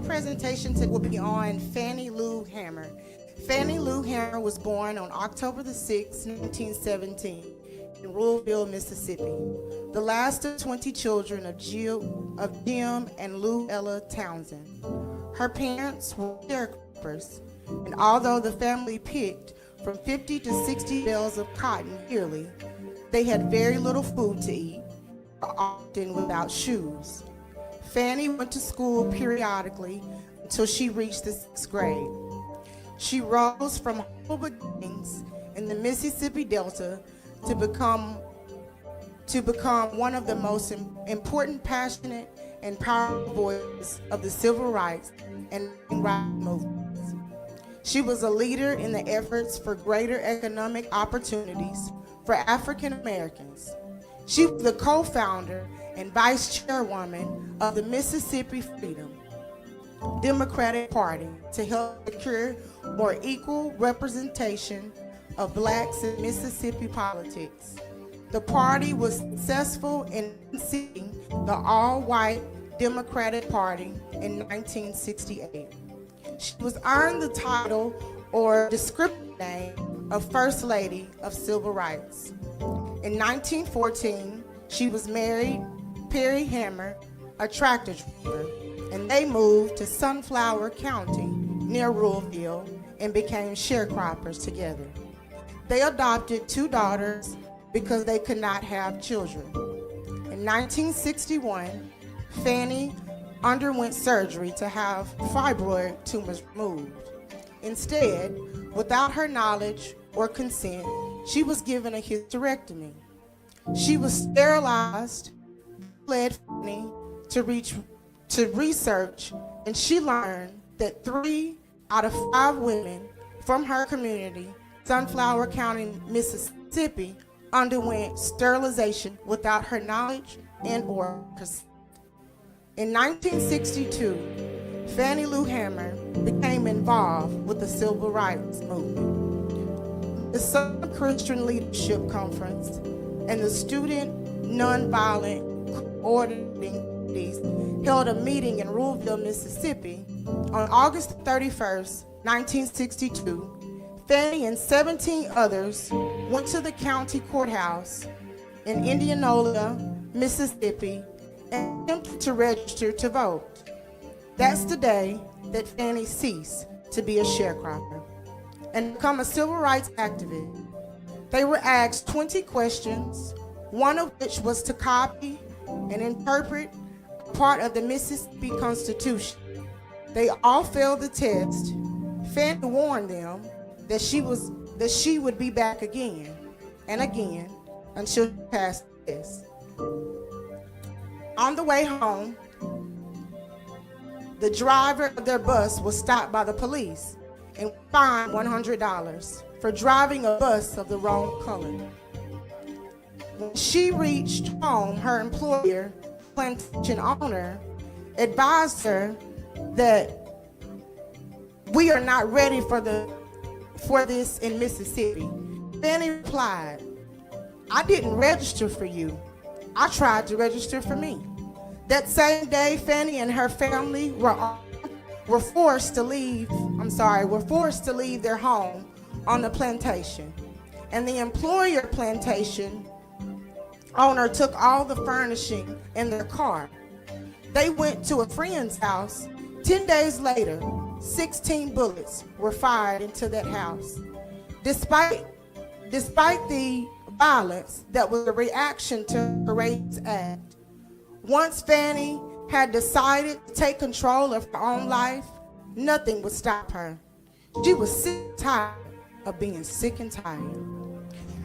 presentation today will be on Fannie Lou Hamer. Fannie Lou Hamer was born on October the 6th, 1917 in Ruleville, Mississippi, the last of 20 children of Jim and Lou Ella Townsend. Her parents were sharecroppers, and although the family picked from 50 to 60 bales of cotton yearly, they had very little food to eat, often without shoes. Fannie went to school periodically until she reached the 6th grade. She rose from humble beginnings in the Mississippi Delta to become one of the most important, passionate, and powerful voices of the civil rights and rights movements. She was a leader in the efforts for greater economic opportunities for African Americans. She was the co-founder and vice chairwoman of the Mississippi Freedom Democratic Party to help secure more equal representation of blacks in Mississippi politics. The party was successful in seating the all-white Democratic Party in 1968. She was earned the title or descriptive name of First Lady of Civil Rights. In 1914, she was married Perry Hamer, a tractor driver, and they moved to Sunflower County near Ruleville and became sharecroppers together. They adopted 2 daughters because they could not have children. In 1961, Fannie underwent surgery to have fibroid tumors removed. Instead, without her knowledge or consent, she was given a hysterectomy. She was sterilized, led Fannie to research, and she learned that 3 out of 5 women from her community, Sunflower County, Mississippi, underwent sterilization without her knowledge and or consent. In 1962, Fannie Lou Hamer became involved with the civil rights movement. The Southern Christian Leadership Conference and the Student Nonviolent Coordinating Committees held a meeting in Ruleville, Mississippi on August 31st, 1962. Fannie and 17 others went to the county courthouse in Indianola, Mississippi, and attempted to register to vote. That's the day that Fannie ceased to be a sharecropper and become a civil rights activist. They were asked 20 questions, one of which was to copy and interpret part of the Mississippi Constitution. They all failed the test. Fannie warned them that she would be back again and again until she passed the test. On the way home, the driver of their bus was stopped by the police and fined $100 for driving a bus of the wrong color. When she reached home, her employer, plantation owner, advised her that we are not ready for this in Mississippi. Fannie replied, I didn't register for you. I tried to register for me. That same day, Fannie and her family were forced to leave their home on the plantation. And the employer plantation owner took all the furnishing in their car. They went to a friend's house. 10 days later, 16 bullets were fired into that house. Despite the violence that was a reaction to Courageous Act, once Fannie had decided to take control of her own life, nothing would stop her. She was sick and tired of being sick and tired.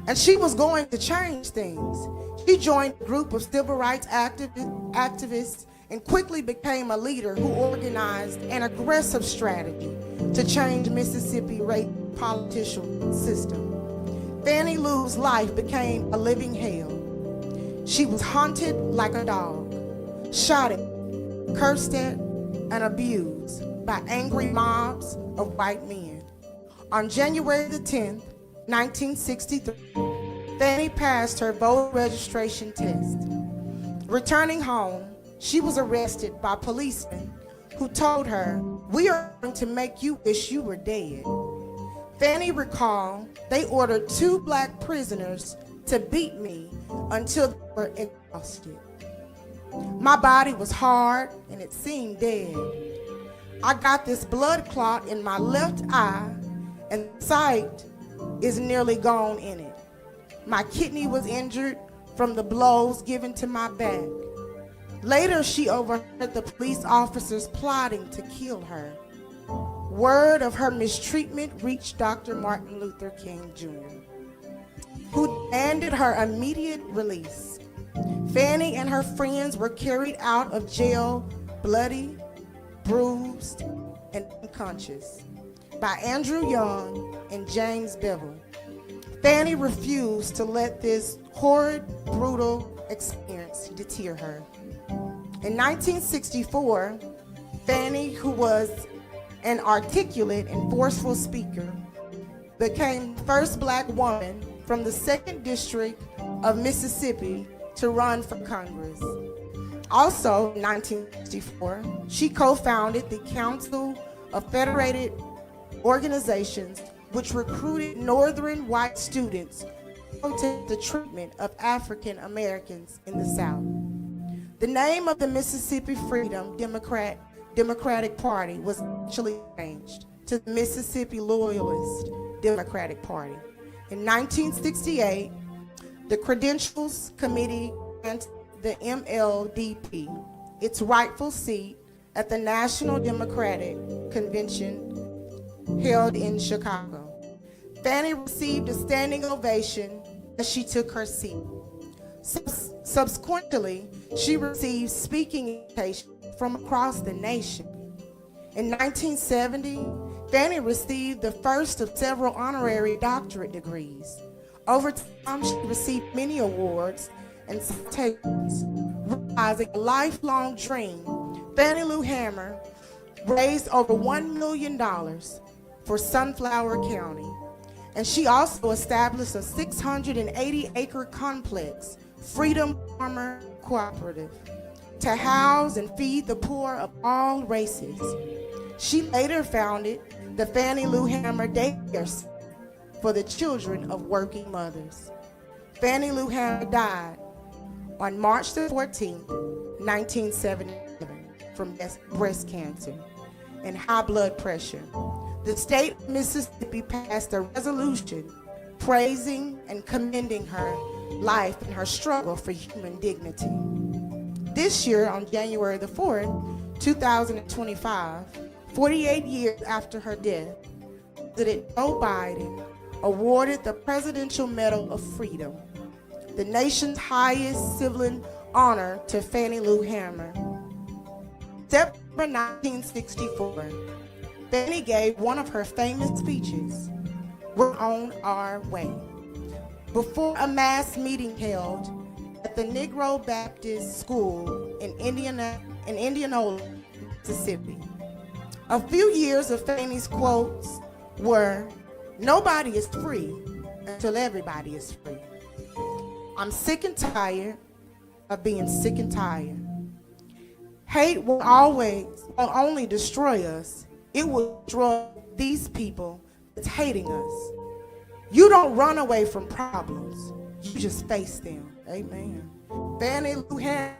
And she was going to change things. She joined a group of civil rights activists and quickly became a leader who organized an aggressive strategy to change Mississippi race political system. Fannie Lou's life became a living hell. She was hunted like a dog, shot at, cursed at, and abused by angry mobs of white men. On January the 10th, 1963, Fannie passed her voter registration test. Returning home, she was arrested by policemen who told her, "We are going to make you wish you were dead." Fannie recalled they ordered 2 black prisoners to beat me until they were exhausted. My body was hard and it seemed dead. I got this blood clot in my left eye and sight is nearly gone in it. My kidney was injured from the blows given to my back. Later, she overheard the police officers plotting to kill her. Word of her mistreatment reached Dr. Martin Luther King Jr., who demanded her immediate release. Fannie and her friends were carried out of jail bloody, bruised, and unconscious by Andrew Young and James Bevel. Fannie refused to let this horrid, brutal experience deter her. In 1964, Fannie, who was an articulate and forceful speaker, became the first black woman from the 2nd District of Mississippi to run for Congress. Also, in 1964, she co-founded the Council of Federated Organizations, which recruited Northern white students to protest the treatment of African Americans in the South. The name of the Mississippi Freedom Democratic Party was actually changed to the Mississippi Loyalist Democratic Party. In 1968, the Credentials Committee granted the MLDP its rightful seat at the National Democratic Convention held in Chicago. Fannie received a standing ovation as she took her seat. Subsequently, she received speaking invitations from across the nation. In 1970, Fannie received the first of several honorary doctorate degrees. Over time, she received many awards and citations. Realizing a lifelong dream, Fannie Lou Hamer raised over $1 million for Sunflower County, and she also established a 680-acre complex, Freedom Farmer Cooperative, to house and feed the poor of all races. She later founded the Fannie Lou Hamer Daycare Center for the children of working mothers. Fannie Lou Hamer died on March the 14th, 1977, from breast cancer and high blood pressure. The state of Mississippi passed a resolution praising and commending her life and her struggle for human dignity. This year, on January the 4th, 2025, 48 years after her death, President Joe Biden awarded the Presidential Medal of Freedom, the nation's highest civilian honor, to Fannie Lou Hamer. September 1964, Fannie gave one of her famous speeches, "We're on our way," before a mass meeting held at the Negro Baptist School in Indianola, Mississippi. A few years of Fannie's quotes were, "Nobody is free until everybody is free. I'm sick and tired of being sick and tired. Hate will only destroy us. It will destroy these people that's hating us. You don't run away from problems. You just face them." Amen. Fannie Lou Hamer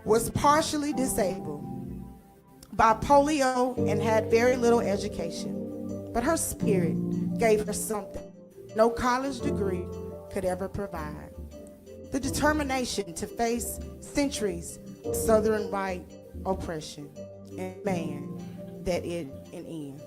was partially disabled by polio and had very little education, but her spirit gave her something no college degree could ever provide: the determination to face centuries of Southern white oppression and demand that it ends.